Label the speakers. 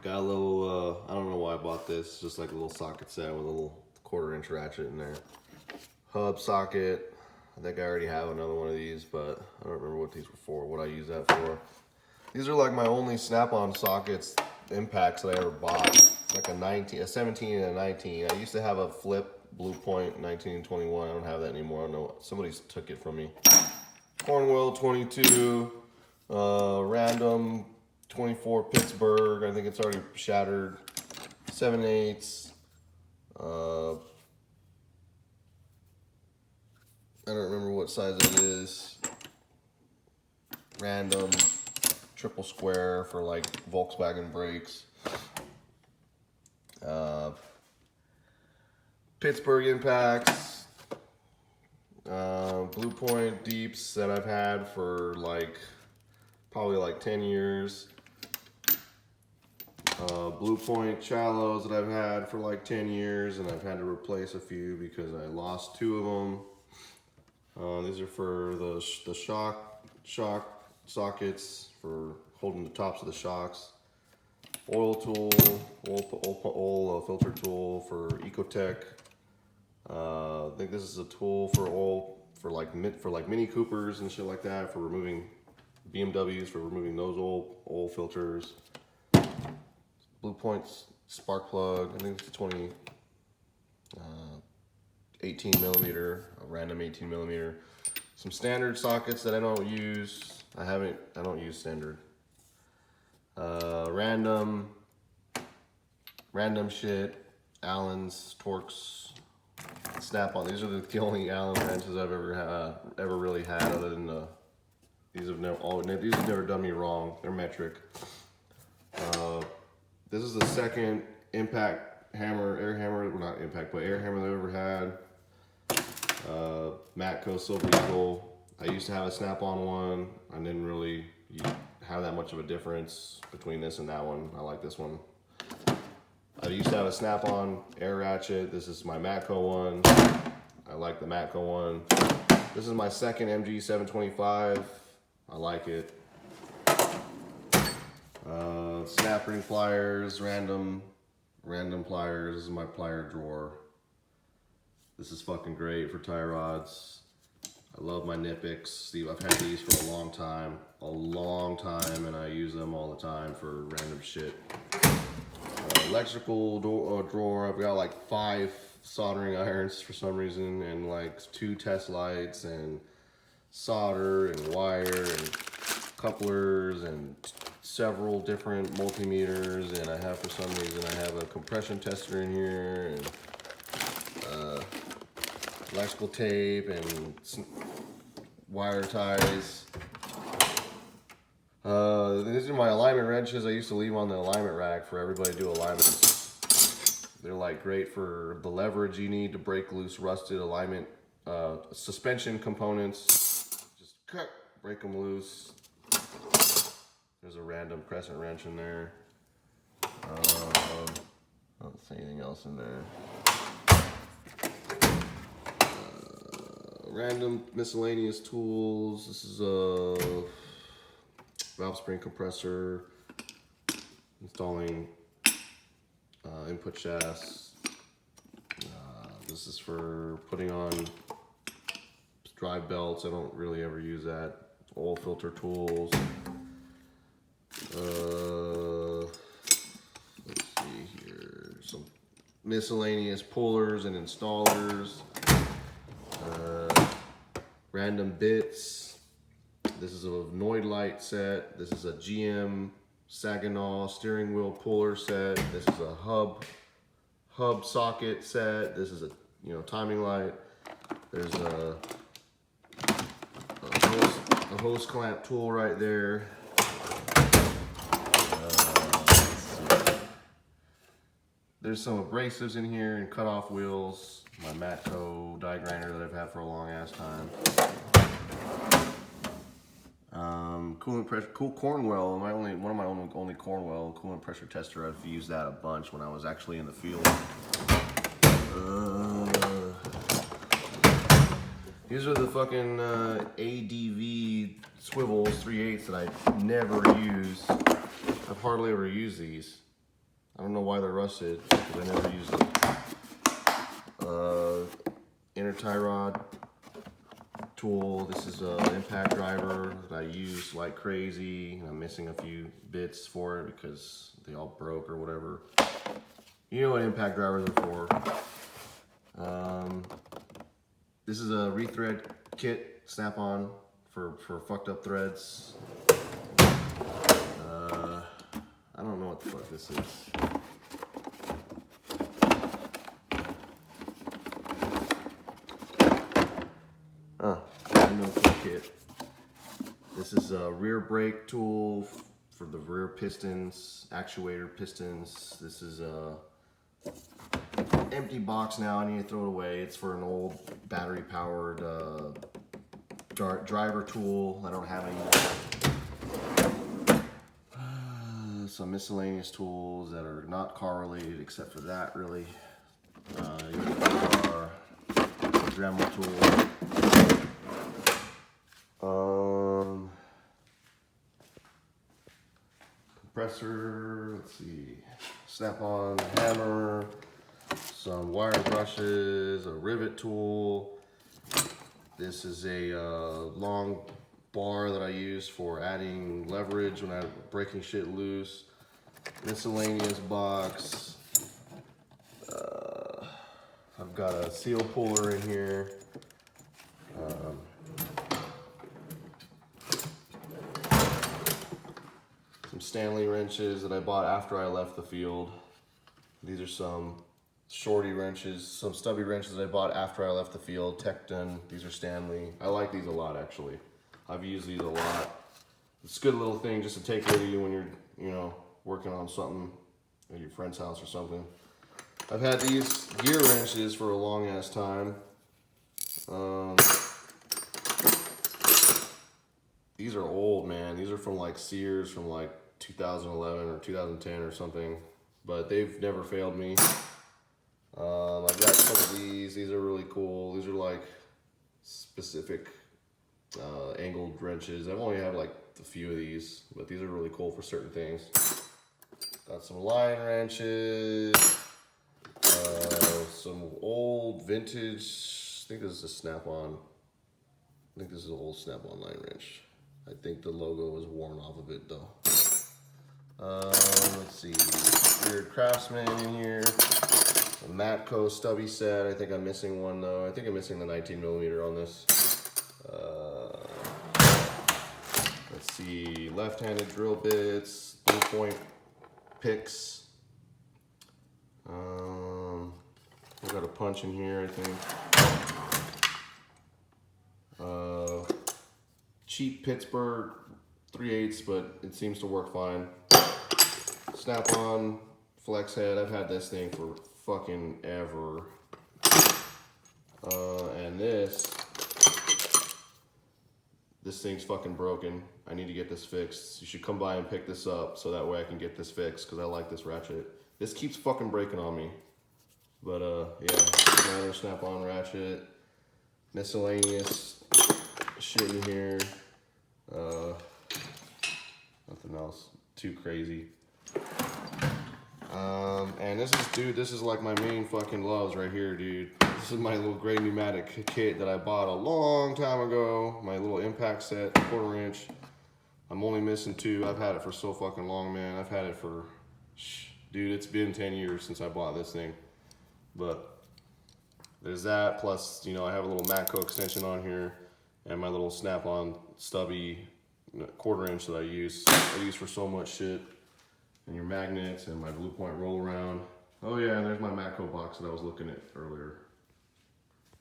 Speaker 1: got a little, I don't know why I bought this. It's just like a little socket set with a little 1/4-inch ratchet in there. Hub socket. I think I already have another one of these, but I don't remember what these were for, what I use that for. These are like my only snap-on sockets, impacts that I ever bought. Like a 17 and a 19. I used to have a flip Blue Point 19 and 21. I don't have that anymore. I don't know. Somebody took it from me. Cornwell 22. Random 24 Pittsburgh. I think it's already shattered. 7/8. I don't remember what size it is. Random triple square for like Volkswagen brakes. Pittsburgh impacts. Blue Point deeps that I've had for like probably like 10 years. Blue Point shallows that I've had for like 10 years, and I've had to replace a few because I lost 2 of them. These are for the shock sockets for holding the tops of the shocks. Oil tool, oil filter tool for Ecotech. I think this is a tool for oil for like Mini Coopers and shit like that, for removing BMWs, for removing those oil filters. Blue Point's spark plug. I think it's a 18 millimeter, a random 18 millimeter. Some standard sockets that I don't use. I don't use standard. Random shit. Allen's, Torx, Snap-on. These are the only Allen wrenches I've ever really had, other than these have never done me wrong. They're metric. This is the second impact hammer, air hammer, well, not impact, but air hammer that I've ever had. Matco Silver Eagle. I used to have a Snap-on one. I didn't really have that much of a difference between this and that one. I like this one. I used to have a Snap-on air ratchet. This is my Matco one. I like the Matco one. This is my second MG 725. I like it. Snap ring pliers, random pliers. This is my plier drawer. This is fucking great for tie rods. I love my Nipix. Steve, I've had these for a long time, and I use them all the time for random shit. Electrical drawer. I've got like 5 soldering irons for some reason, and like 2 test lights, and solder, and wire, and couplers, and several different multimeters. And I have, for some reason, I have a compression tester in here, and electrical tape, and wire ties. These are my alignment wrenches. I used to leave on the alignment rack for everybody to do alignments. They're like great for the leverage you need to break loose rusted alignment suspension components. Just break them loose. There's a random crescent wrench in there. I don't see anything else in there. Random miscellaneous tools. This is a valve spring compressor. Installing input shafts. This is for putting on drive belts. I don't really ever use that. Oil filter tools. Let's see here. Some miscellaneous pullers and installers. Random bits. This is a Noid light set. This is a GM Saginaw steering wheel puller set. This is a hub socket set. This is a timing light. There's a hose clamp tool right there. There's some abrasives in here and cutoff wheels. My Matco die grinder that I've had for a long ass time. Cornwell, one of my only Cornwell coolant pressure tester. I've used that a bunch when I was actually in the field. These are the fucking ADV swivels 3/8 that I never use. I've hardly ever used these. I don't know why they're rusted, because I never used them. Inner tie rod tool. This is an impact driver that I use like crazy. I'm missing a few bits for it because they all broke or whatever. You know what impact drivers are for. This is a rethread kit, snap-on for fucked up threads. I don't know what the fuck this is. Kit. This is a rear brake tool for the rear pistons, actuator pistons. This is a empty box now. I need to throw it away. It's for an old battery powered driver tool I don't have anymore. Some miscellaneous tools that are not car related except for that really. Dremel tool. Compressor, let's see, snap-on hammer, some wire brushes, a rivet tool. This is a long bar that I use for adding leverage when I'm breaking shit loose. Miscellaneous box. I've got a seal puller in here. Some Stanley wrenches that I bought after I left the field. These are some shorty wrenches, some stubby wrenches that I bought after I left the field. Tecton, these are Stanley. I like these a lot actually. I've used these a lot. It's a good little thing just to take with you when you're, you know, working on something at your friend's house or something. I've had these gear wrenches for a long ass time. These are old, man. These are from like Sears from like 2011 or 2010 or something, but they've never failed me. I've got some of these. These are really cool. These are like specific angled wrenches. I've only had like a few of these, but these are really cool for certain things. Got some line wrenches, some old vintage, I think this is a snap-on. I think this is an old snap-on line wrench. I think the logo is worn off of it though. Let's see, weird Craftsman in here. A Matco stubby set. I think I'm missing one though. I think I'm missing the 19mm on this. Let's see, left-handed drill bits, blue point picks. I've got a punch in here, I think. Cheap Pittsburgh 3/8, but it seems to work fine. Snap-on flex head. I've had this thing for fucking ever. And this thing's fucking broken. I need to get this fixed. You should come by and pick this up so that way I can get this fixed because I like this ratchet. This keeps fucking breaking on me. But yeah, another snap-on ratchet. Miscellaneous shit in here. Nothing else too crazy. And this is like my main fucking loves right here, dude. This is my little gray pneumatic kit that I bought a long time ago. My little impact set, 1/4 inch. I'm only missing 2. I've had it for so fucking long, man. I've had it for, dude, it's been 10 years since I bought this thing. But there's that, plus, you know, I have a little Matco extension on here and my little snap-on stubby 1/4 inch that I use for so much shit. And your magnets and my blue point roll around. Oh yeah, and there's my Matco box that I was looking at earlier.